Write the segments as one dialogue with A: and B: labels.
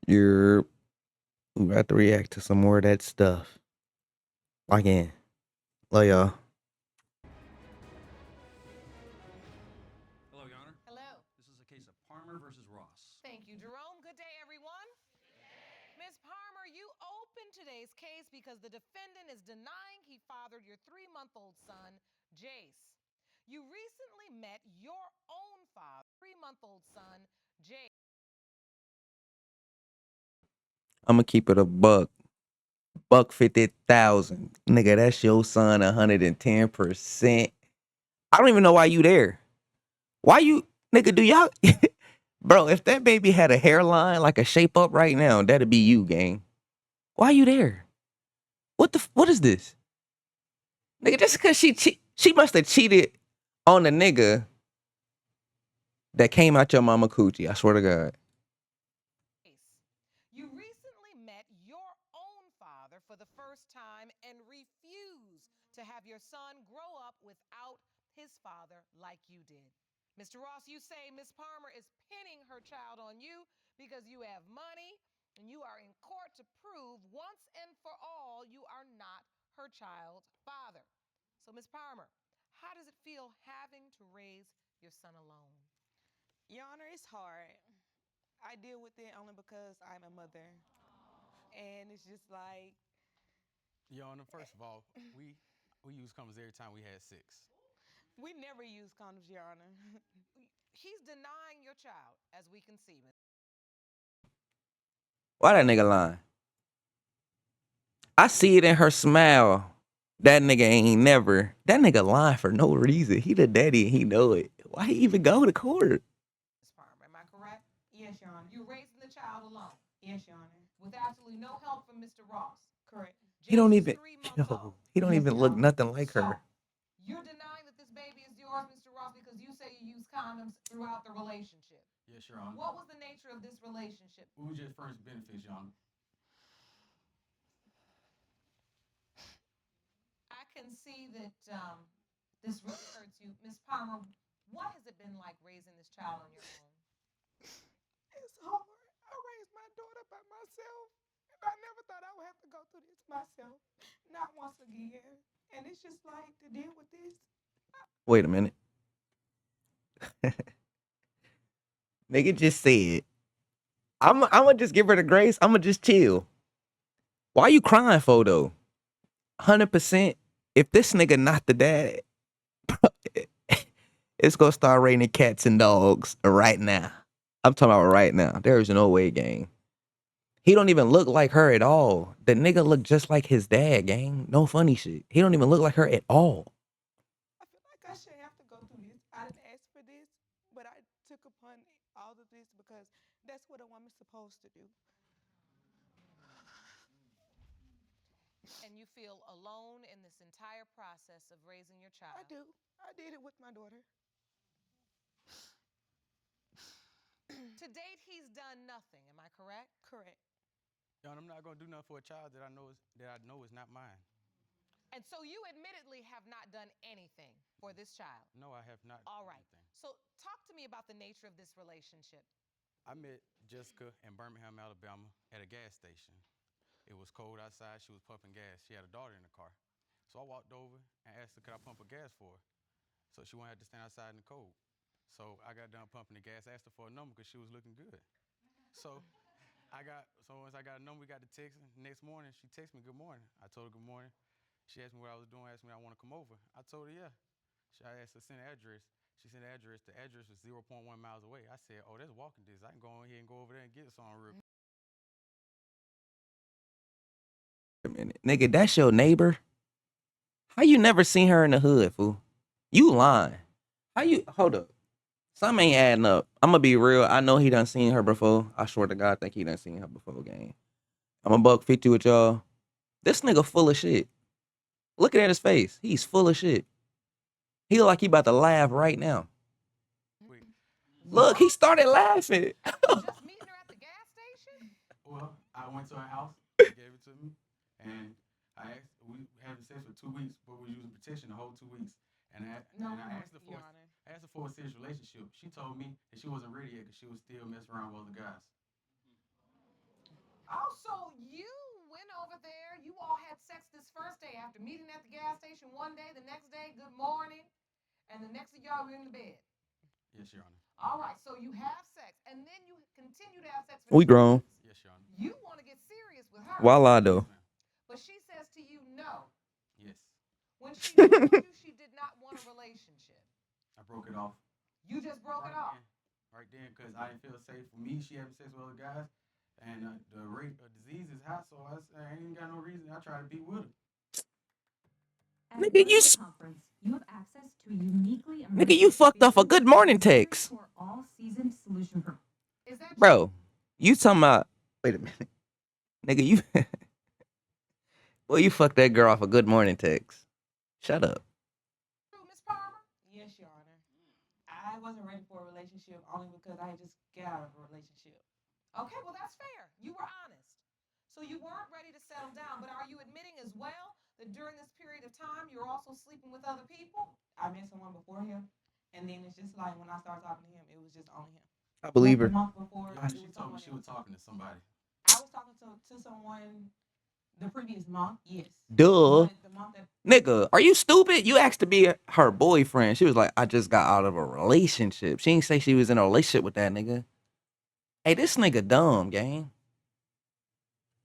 A: You're we about to react to some more of that stuff. Again. Love y'all.
B: Hello, Your Honor.
C: Hello.
B: This is a case of Parmer versus Ross.
C: Thank you, Jerome. Good day, everyone. Ms. Palmer, you opened today's case because the defendant is denying he fathered your 3-month-old son, Jace. You recently met your own father, 3-month-old son, Jace.
A: I'ma keep it a buck. Buck 50,000. Nigga, that's your son 110%. I don't even know why you there. Why you nigga do y'all Bro, if that baby had a hairline like a shape up right now, that'd be you, gang. Why you there? What is this? Nigga, just cause she must have cheated on the nigga that came out your mama coochie. I swear to God.
C: You recently met your own father for the first time and refused to have your son grow up without his father like you did. Mr. Ross, you say Miss Palmer is pinning her child on you because you have money and you are in court to prove once and for all you are not her child's father. So, Miss Palmer, how does it feel having to raise your son alone?
D: Your Honor, it's hard. I deal with it only because I'm a mother. And it's just like,
B: Your Honor, first of all, we use condoms every time we had sex.
D: we never use condoms, Your Honor.
C: He's denying your child, as we can see.
A: Why that nigga lying? I see it in her smile. That nigga ain't never. That nigga lying for no reason. He the daddy and he know it. Why he even go to court?
C: Miss Palmer, am I correct?
D: Yes, Your Honor.
C: You're raising the child alone
D: Yes, Your Honor.
C: with absolutely no help from Mr. Ross.
D: Correct.
A: He don't
C: Jace is
A: even
C: 3 months
A: yo,
C: old.
A: he don't
D: Yes,
A: even
D: Your
A: look
D: Honor.
A: nothing like
C: So,
A: her.
C: you're denying that this baby is yours, Mr. Ross, because you say you use condoms throughout the relationship.
B: Yes, Your Honor.
C: What was the nature of this relationship?
B: We were just friends with benefits, Your Honor.
C: I can see that this really hurts you. Miss Palmer, what has it been like raising this child on your own?
D: It's hard. I raised my daughter by myself. And I never thought I would have to go through this myself. Not once again. And it's just like to deal with this.
A: Wait a minute. Nigga just said, I'ma just give her the grace. I'ma just chill. Why you crying for though? 100%. If this nigga not the dad, it's gonna start raining cats and dogs right now. I'm talking about right now. There is no way, gang. He don't even look like her at all. The nigga look just like his dad, gang. No funny shit. He don't even look like her at all.
D: I feel like I shouldn't have to go through this. I didn't ask for this, but I took upon all of this because that's what a woman's supposed to do.
C: And you feel alone in this entire process of raising your child?
D: I do. I did it with my daughter.
C: To date, he's done nothing. Am I correct?
D: Correct.
B: Your Honor, I'm not gonna do nothing for a child that I know is not mine.
C: And so you admittedly have not done anything for this child.
B: No, I have not.
C: All right.
B: Anything.
C: So talk to me about the nature of this relationship.
B: I met Jessica in Birmingham, Alabama, at a gas station. It was cold outside. She was pumping gas. She had a daughter in the car. So I walked over and asked her, could I pump her gas for her? So she wouldn't have to stand outside in the cold. So I got done pumping the gas, asked her for a number because she was looking good. So once I got a number, we got to texting. Next morning, she texted me, good morning. I told her good morning. She asked me what I was doing, asked me if I want to come over. I told her, yeah. I asked her to send the address. She sent the address. The address was 0.1 miles away. I said, oh, that's walking distance. I can go ahead and go over there and get some real quick.
A: Wait a minute. Nigga, that's your neighbor? How you never seen her in the hood, fool? You lying. How you hold up? Something ain't adding up. I'm gonna be real. I know he done seen her before. I swear to God, I think he done seen her before, gang. I'm a buck 50 with y'all. This nigga full of shit. Looking at his face. He's full of shit. He look like he about to laugh right now. Look, he started laughing.
C: Just meeting her at the gas station?
B: Well, I went to her house, she gave it to me, and we having sex for 2 weeks, but we using protection the whole 2 weeks. And I asked her for
D: Your Honor.
B: a serious relationship. She told me that she wasn't ready yet because she was still messing around with other guys.
C: were there. You all had sex this first day after meeting at the gas station one day, the next day, good morning, and the next day y'all were in the bed.
B: Yes, Your Honor.
C: All right, so you have sex, and then you continue to have sex for
A: We
C: 2
A: grown.
C: weeks.
B: Yes, Your Honor.
C: You want to get serious with her.
A: Voila,
B: Yes,
A: though.
B: ma'am.
C: But she says to you, no.
B: Yes.
C: When she told you she did not want a relationship,
B: I broke it off.
C: you just broke it off.
B: Right then, because I didn't feel safe for me. She having sex with other guys, and the rate of disease is high, so I ain't got no reason. I try to be with her.
A: Nigga, you
E: conference, you have access to a uniquely
A: Nigga, you fucked off a good morning text.
E: for all season solution for
C: Is that
A: Bro, you talking about wait a minute. Nigga, you well, you fucked that girl off a good morning text. Shut up.
C: true, Miss Palmer?
D: Yes, Your Honor. I wasn't ready for a relationship only because I had just got out of a relationship.
C: Okay, well, that's fair. You were honest. So you weren't ready to settle down, but are you admitting as well that during this period of time you're also sleeping with other people?
D: I met someone before him, and then it's just like when I started talking to him, it was just only him.
A: I believe
D: The
A: her.
D: month before,
B: Yeah,
D: it
B: she
D: was
B: told me
D: someone
B: she
D: else.
B: was talking to somebody.
D: I was talking to someone the previous month, yes.
A: Duh.
D: But the month that
A: Nigga, are you stupid? You asked to be her boyfriend. She was like, I just got out of a relationship. She didn't say she was in a relationship with that nigga. Hey, this nigga dumb, gang.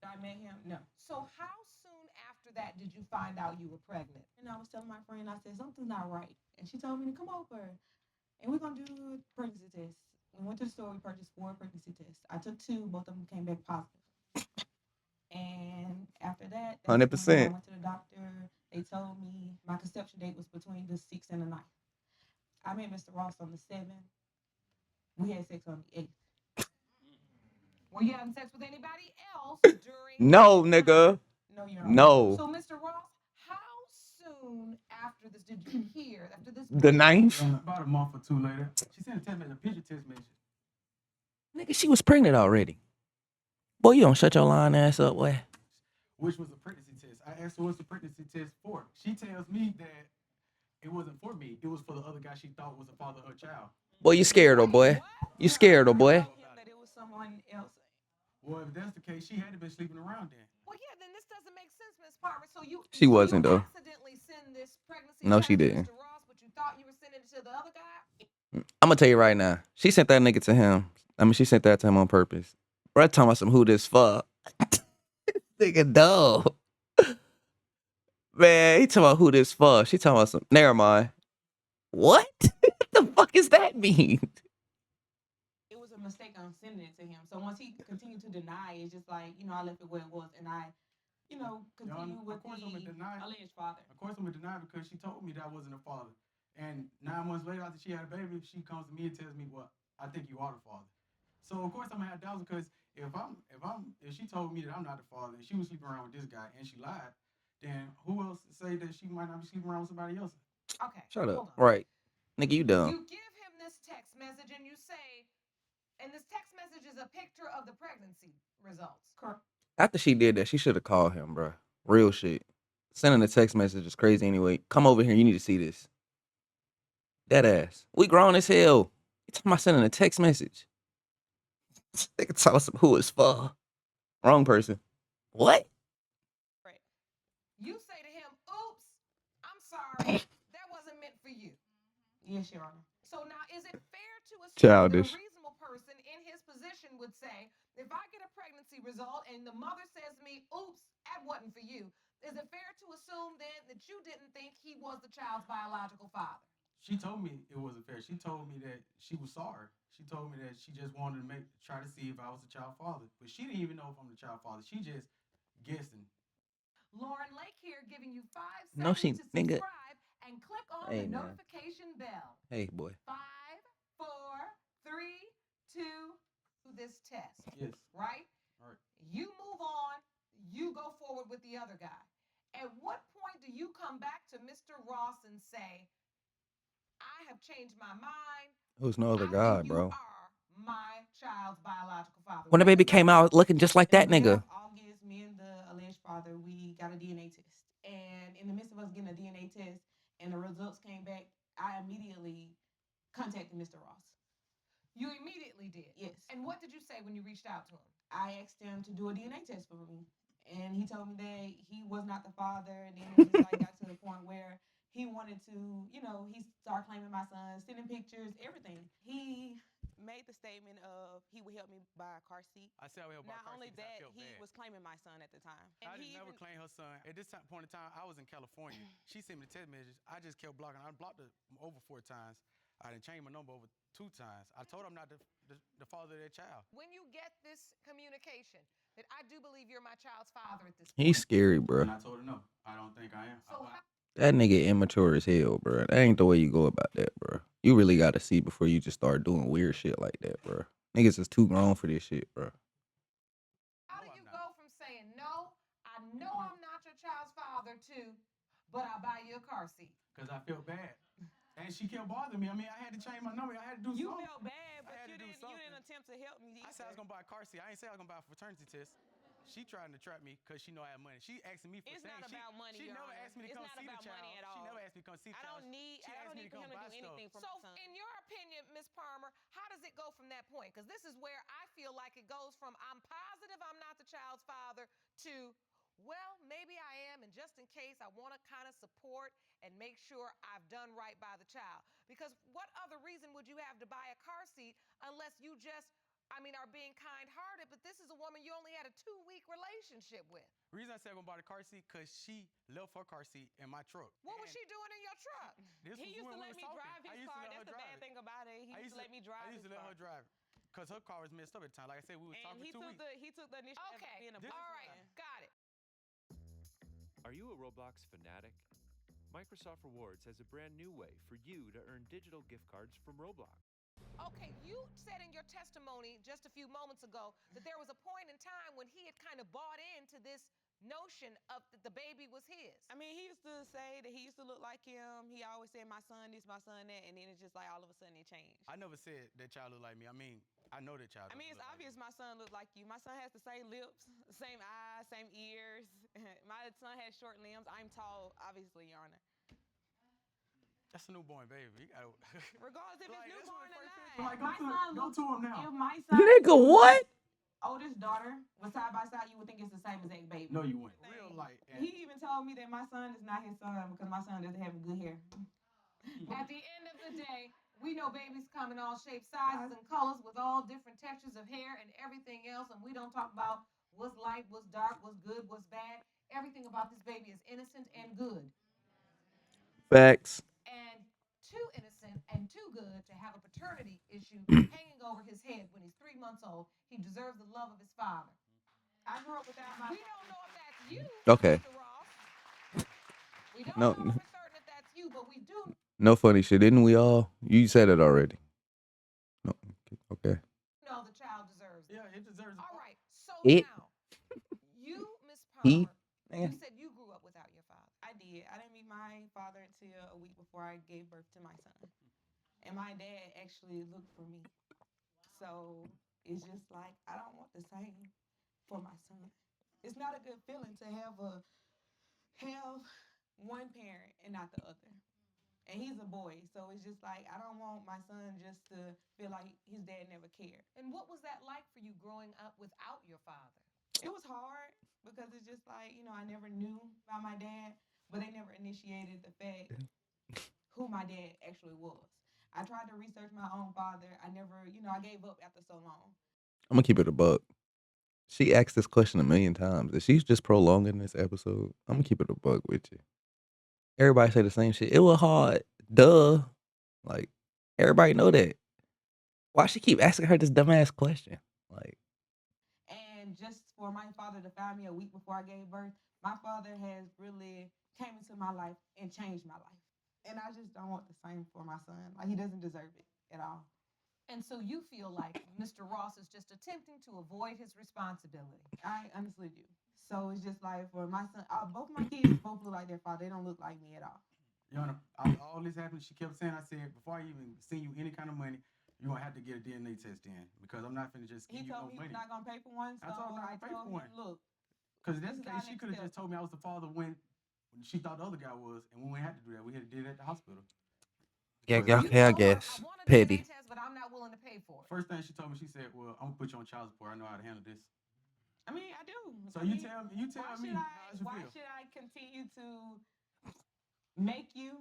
D: I met him, no.
C: So how soon after that did you find out you were pregnant?
D: And I was telling my friend, I said, something's not right. And she told me to come over. And we're going to do a pregnancy test. We went to the store, we purchased 4 pregnancy tests. I took 2, both of them came back positive. And after that, that's when
A: 100%.
D: I went to the doctor. They told me my conception date was between the 6th and the 9th. I met Mr. Ross on the 7th. We had sex on the 8th.
C: Were you having sex with anybody else during
A: No,
C: that
A: nigga.
C: time?
D: No, Your Honor.
A: No.
C: So, Mr. Ross, how soon after this did you hear, after this
A: The
C: pregnancy?
A: 9th?
B: About a month or 2 later, she sent a text message, a picture text message.
A: Nigga, she was pregnant already. Boy, you don't shut your lying ass up, boy.
B: Which was a pregnancy test. I asked her what's the pregnancy test for. She tells me that it wasn't for me. It was for the other guy she thought was the father of her child.
A: Boy, you scared her, boy. You scared her, boy.
D: I told him that it was someone else.
B: Well, if that's the case, she had been sleeping around then.
C: Well, yeah, then this doesn't make sense, Miss Palmer. So you
A: She
C: so
A: wasn't,
C: you
A: though.
C: accidentally send this pregnancy
A: No,
C: test
A: she
C: to
A: didn't.
C: Mr. Ross, but you thought you were sending it to the other guy?
A: I'm gonna tell you right now. She sent that nigga to him. I mean, she sent that to him on purpose. Bro, talking about some who this fuck. Nigga, dumb. Man, he talking about who this fuck. She talking about some. Never mind. What? What the fuck is that mean?
D: It was a mistake on sending it to him. So once he continued to deny, it's just like, I left it where it was. And I, continue with
B: of course I'm
D: the
B: gonna deny.
D: alleged father.
B: Of course I'm gonna deny because she told me that I wasn't a father. And 9 months later, after she had a baby, she comes to me and tells me, "Well, I think you are the father." So of course I'm gonna have doubts because if she told me that I'm not the father and she was sleeping around with this guy and she lied, then who else say that she might not be sleeping around with somebody else?
C: Okay.
A: Shut
C: hold
A: up.
C: on.
A: Right. Nigga, you dumb.
C: You give him this text message and you say, and this text message is a picture of the pregnancy results.
D: Correct.
A: After she did that, she should have called him, bro. Real shit. Sending a text message is crazy anyway. Come over here. You need to see this. Dead ass. We grown as hell. You talking about sending a text message? They can tell us who it's for. Wrong person. What?
C: Right. You say to him, oops, I'm sorry. That wasn't meant for you.
D: Yes, Your Honor.
C: So now, is it fair to assume
A: Childish.
C: that a reasonable person in his position would say, if I get a pregnancy result and the mother says to me, oops, that wasn't for you, is it fair to assume then that you didn't think he was the child's biological father?
B: She told me it wasn't fair. She told me that she was sorry. She told me that she just wanted to try to see if I was the child father. But she didn't even know if I'm the child father. She just guessing.
C: Lauren Lake here giving you 5 seconds
A: No, she-
C: to
A: nigga.
C: subscribe and click on
A: Hey,
C: the
A: man.
C: notification bell.
A: Hey, boy.
C: 5, 4, 3, 2, this test.
B: Yes.
C: Right?
B: Right.
C: You move on, you go forward with the other guy. At what point do you come back to Mr. Ross and say, I have changed my mind.
A: Who's no other
C: I
A: God,
C: think you
A: bro?
C: are my child's biological father.
A: When the baby came out looking just like that
D: In the beginning
A: nigga.
D: of August, me and the alleged father, we got a DNA test. And in the midst of us getting a DNA test and the results came back, I immediately contacted Mr. Ross.
C: You immediately did?
D: Yes.
C: And what did you say when you reached out to him?
D: I asked him to do a DNA test for me. And he told me that he was not the father. And then it just like got to the point where he wanted to, he started claiming my son, sending pictures, everything. He made the statement of he would help me buy a car seat.
B: I said I would help buy a
D: Not
B: car
D: only
B: seat 'cause I
D: that,
B: felt
D: he
B: bad.
D: was claiming my son at the time.
B: I
D: And
B: just
D: he
B: never
D: even
B: claimed her son. At this point in time, I was in California. She sent me the text messages. I just kept blocking. I blocked her over 4 times. I done changed my number over 2 times. I told her I'm not the father of that child.
C: When you get this communication that I do believe you're my child's father at this
A: He's
C: point.
A: scary, bro.
B: And I told her no. I don't think I am.
C: So
A: That nigga immature as hell, bro. That ain't the way you go about that, bro. You really got to see before you just start doing weird shit like that, bro. Niggas is too grown for this shit, bro.
C: how
B: No,
C: do
B: I'm
C: you
B: not.
C: go from saying, no, I know I'm not your child's father, to, but I'll buy you a car seat?
B: Because I felt bad. And she kept bothering me. I mean, I had to change my number. I had to do
D: you
B: something.
D: felt bad, but
B: had
D: you
B: to do
D: didn't
B: something.
D: attempt to help me.
B: I said I was going to buy a car seat. I ain't say I was going to buy a fraternity test. She trying to trap me because she know I have money. She asking me for
D: It's
B: things.
D: not about money,
B: She
D: Your
B: never
D: Honor.
B: asked me to
D: It's
B: come
D: not
B: see the
D: about
B: child.
D: money at
B: She
D: all.
B: never asked me to come see the
D: I
B: child.
D: don't need
B: She
D: I
B: asked
D: don't
B: me
D: need
B: to
D: for
B: come
D: him to
B: buy
D: do
B: stuff.
D: anything for
C: So,
D: my son.
C: in your opinion, Miss Palmer, how does it go from that point? Because this is where I feel like it goes from I'm positive I'm not the child's father to, well, maybe I am, and just in case, I want to kind of support and make sure I've done right by the child. Because what other reason would you have to buy a car seat unless you just, are being kind-hearted? But this is a woman you only had a 2-week relationship with.
B: The reason I said I'm going to buy the car seat because she left her car seat in my truck.
C: What was she doing in your truck?
B: This
D: He
B: was
D: used to
B: when we
D: let
B: was
D: me
B: talking.
D: drive
B: I
D: his
B: used to
D: car.
B: let
D: That's
B: her
D: the
B: drive
D: bad
B: it.
D: thing about it. He used to let me drive
B: I used
D: his
B: to let
D: car.
B: her drive it because her car was messed up at the time. Like I said, we was
D: And
B: talking
D: he
B: for 2
D: took
B: weeks.
D: he took the initiative of
C: Okay,
D: being a
C: all right,
D: boyfriend.
C: got it.
F: Are you a Roblox fanatic? Microsoft Rewards has a brand new way for you to earn digital gift cards from Roblox.
C: Okay, you said in your testimony just a few moments ago that there was a point in time when he had kind of bought into this notion of that the baby was his.
D: He used to say that he used to look like him. He always said, my son this, my son that. And then it's just like all of a sudden it changed.
B: I never said that child looked like me. I know that child.
D: It's obvious my son looked like you. My son has the same lips, same eyes, same ears. My son has short limbs. I'm tall, obviously, Your Honor.
B: That's a newborn baby. You gotta.
D: Regardless if
B: Like,
D: it's
B: that's
D: newborn
B: when
D: or
B: it first
D: not.
B: came. Like, go to him now.
D: If my son
A: Nigga, what?
D: oldest daughter was side by side, you would think it's the same exact baby.
B: No, you wouldn't. Real light.
D: He even told me that my son is not his son because my son doesn't have good hair.
C: At the end of the day, we know babies come in all shapes, sizes, and colors with all different textures of hair and everything else. And we don't talk about what's light, what's dark, what's good, what's bad. Everything about this baby is innocent and good.
A: Facts.
C: And too innocent and too good to have a paternity issue hanging over his head when he's 3 months old. He deserves the love of his father.
D: I grew up without my
C: We don't know if that's you,
A: Okay.
C: Mr. Ross. We don't
A: No,
C: know for certain if that's you, but we do
A: no funny shit. Didn't we all? You said it already. No. Okay.
C: know the child deserves it.
B: Yeah, it deserves.
C: All right. So
A: It-
C: now, you, Miss
A: He.
C: Palmer, you said you grew up without your father.
D: I did. I didn't meet my father until a week before I gave birth to my son. And my dad actually looked for me. So it's just like I don't want the same for my son. It's not a good feeling to have one parent and not the other. And he's a boy, so it's just like I don't want my son just to feel like his dad never cared.
C: And what was that like for you growing up without your father?
D: It was hard because it's just like, I never knew about my dad, but they never initiated the fact who my dad actually was. I tried to research my own father. I never, I gave up after so long.
A: I'm gonna keep it a buck. She asked this question a million times. If she's just prolonging this episode, I'm gonna keep it a buck with you. Everybody say the same shit. It was hard. Duh. Like, everybody know that. Why she keep asking her this dumbass question? Like,
D: And just for my father to find me a week before I gave birth, my father has really came into my life and changed my life. And I just don't want the same for my son. Like, he doesn't deserve it at all.
C: And so you feel like Mr. Ross is just attempting to avoid his responsibility.
D: I honestly do. So it's just like for my son, both my kids both look like their father. They don't look like me at all.
B: Your Honor, all this happened. She kept saying, I said, before I even send you any kind of money, you're going to have to get a DNA test in because I'm not finna just give
D: He
B: you
D: told
B: no
D: me he was
B: money.
D: not gonna pay for one. So
B: I told her not to pay for
D: him,
B: one.
D: look,
B: Because
D: this
B: that's
D: is our
B: she
D: next
B: could have
D: step.
B: just told me I was the father when she thought the other guy was, and when we had to do that, we had to do it at the hospital.
A: yeah,
B: You
A: okay, I
C: told her,
A: guess.
C: I want a DNA
A: Petty.
C: test, but I'm not willing to pay for it.
B: First thing she told me, she said, well, I'm going to put you on child support. I know how to handle this.
D: I do.
B: So you tell me how
D: Why should I continue to make you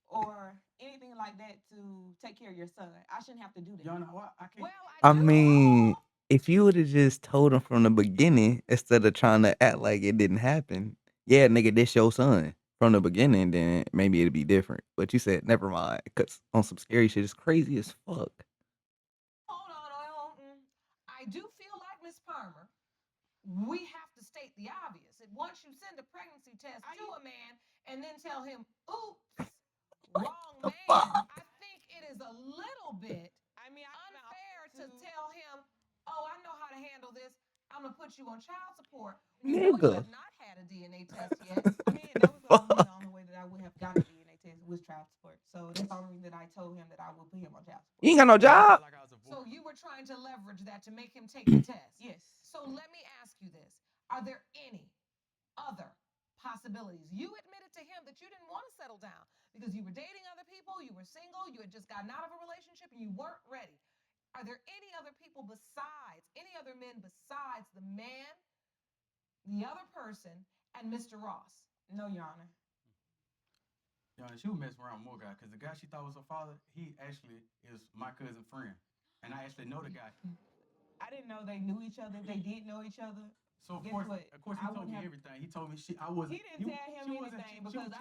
D: or anything like that to take care of your son? I shouldn't have to do that.
B: Y'all know what? I can't.
C: Well,
A: I
C: do.
A: mean, if you would have just told him from the beginning instead of trying to act like it didn't happen, yeah, nigga, this your son from the beginning, then maybe it'd be different. But you said never mind, cause on some scary shit, it's crazy as fuck.
C: Hold on. I do feel like Miss Palmer. We have to state the obvious. Once you send a pregnancy test to a man and then tell him, "Oops, wrong
A: The
C: man,"
A: fuck?
C: I think it is a little bit unfair to tell him, "Oh, I know how to handle this. I'm gonna put you on child support." You know you
A: Nigga.
C: have not had a DNA test yet.
D: I mean, that was always the only way that I would have gotten a DNA test was child support. So that's the only reason that I told him that I would put him on child support.
A: You ain't got no job.
B: Like I was a
C: So
B: boy.
C: you were trying to leverage that to make him take the test.
D: Yes.
C: So let me ask you this. Are there any other possibilities? You admitted to him that you didn't want to settle down because you were dating other people, you were single, you had just gotten out of a relationship, and you weren't ready. Are there any other people besides, any other men besides the man, the other person, and Mr. Ross?
D: No, Your Honor.
B: Your Honor, she was messing around with more guy because the guy she thought was her father, he actually is my cousin friend, and I actually know the guy.
D: I didn't know they knew each other. They did know each other.
B: So of
D: Guess
B: course,
D: what?
B: he told me everything. He told me I was.
D: He didn't tell him anything because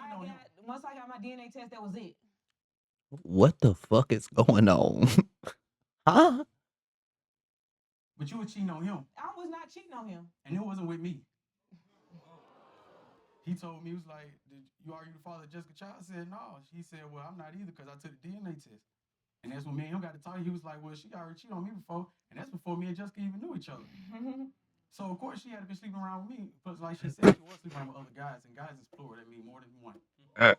D: once I got my DNA test, that was it.
A: What the fuck is going on? Huh?
B: But you were cheating on him,
D: I was not cheating on him.
B: and it wasn't with me. He told me, he was like, "Are you the father of Jessica Child?" I said, "No." He said, "Well, I'm not either because I took the DNA test." And that's when me and him got to talking. He was like, "Well, she already cheated on me before, and that's before me and Jessica even knew each other." So of course she had to be sleeping around with me. But like she said, she was sleeping around with other guys, and guys is plural. That means more than one.
D: It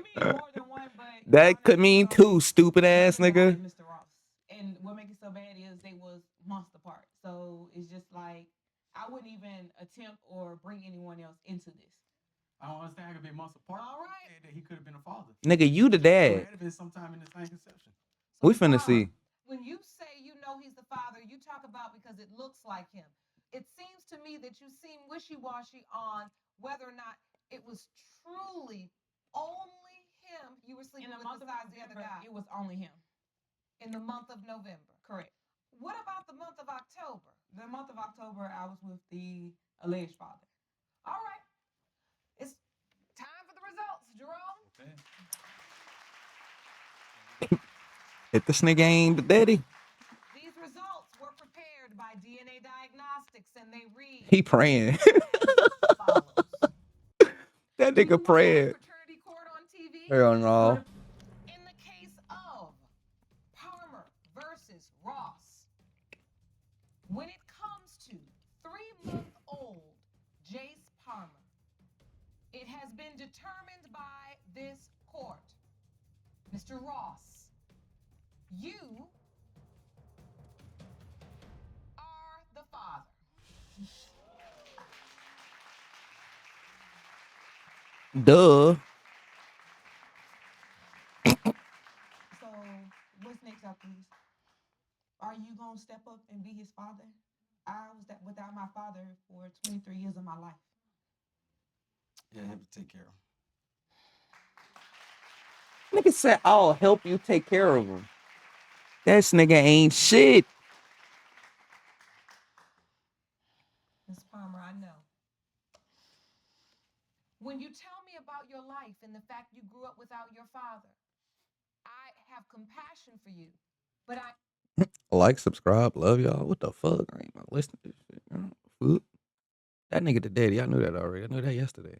D: means more than one, but
A: That could mean two, stupid ass nigga.
D: Mr. Ross. And what makes it so bad is they was months apart. So it's just like I wouldn't even attempt or bring anyone else into this.
B: I don't understand how it could be months apart.
C: All right.
B: He said that he could have been a father.
A: Nigga, you the
B: So it
A: dad.
B: had to been sometime in the same conception.
A: We finna see.
C: When you say you know he's the father, you talk about because it looks like him. It seems to me that you seem wishy-washy on whether or not it was truly only him you were sleeping with besides the other guy.
D: It was only him.
C: In the month of November.
D: Correct.
C: What about the month of October?
D: The month of October, I was with the alleged father.
C: All right. It's time for the results, Jerome.
B: Okay.
A: If this nigga ain't the daddy,
C: These results were prepared by DNA Diagnostics, and they read.
A: he praying.
C: as follows.
A: That
C: Do you
A: nigga
C: want
A: praying.
C: fraternity court on TV?
A: Hell no.
C: In the case of Palmer versus Ross, when it comes to 3-month-old Jace Palmer, it has been determined by this court, Mr. Ross, you are the father.
A: Duh.
D: So what's next after this? Are you gonna step up and be his father? I was without my father for 23 years of my life.
B: Yeah, I have to take care of him.
A: Nigga said, I'll help you take care of him. This nigga ain't shit.
C: Miss Palmer, I know. When you tell me about your life and the fact you grew up without your father, I have compassion for you. But
A: Like, subscribe, love y'all. What the fuck? I ain't gonna listen to this shit. That nigga the daddy. I knew that already. I knew that yesterday.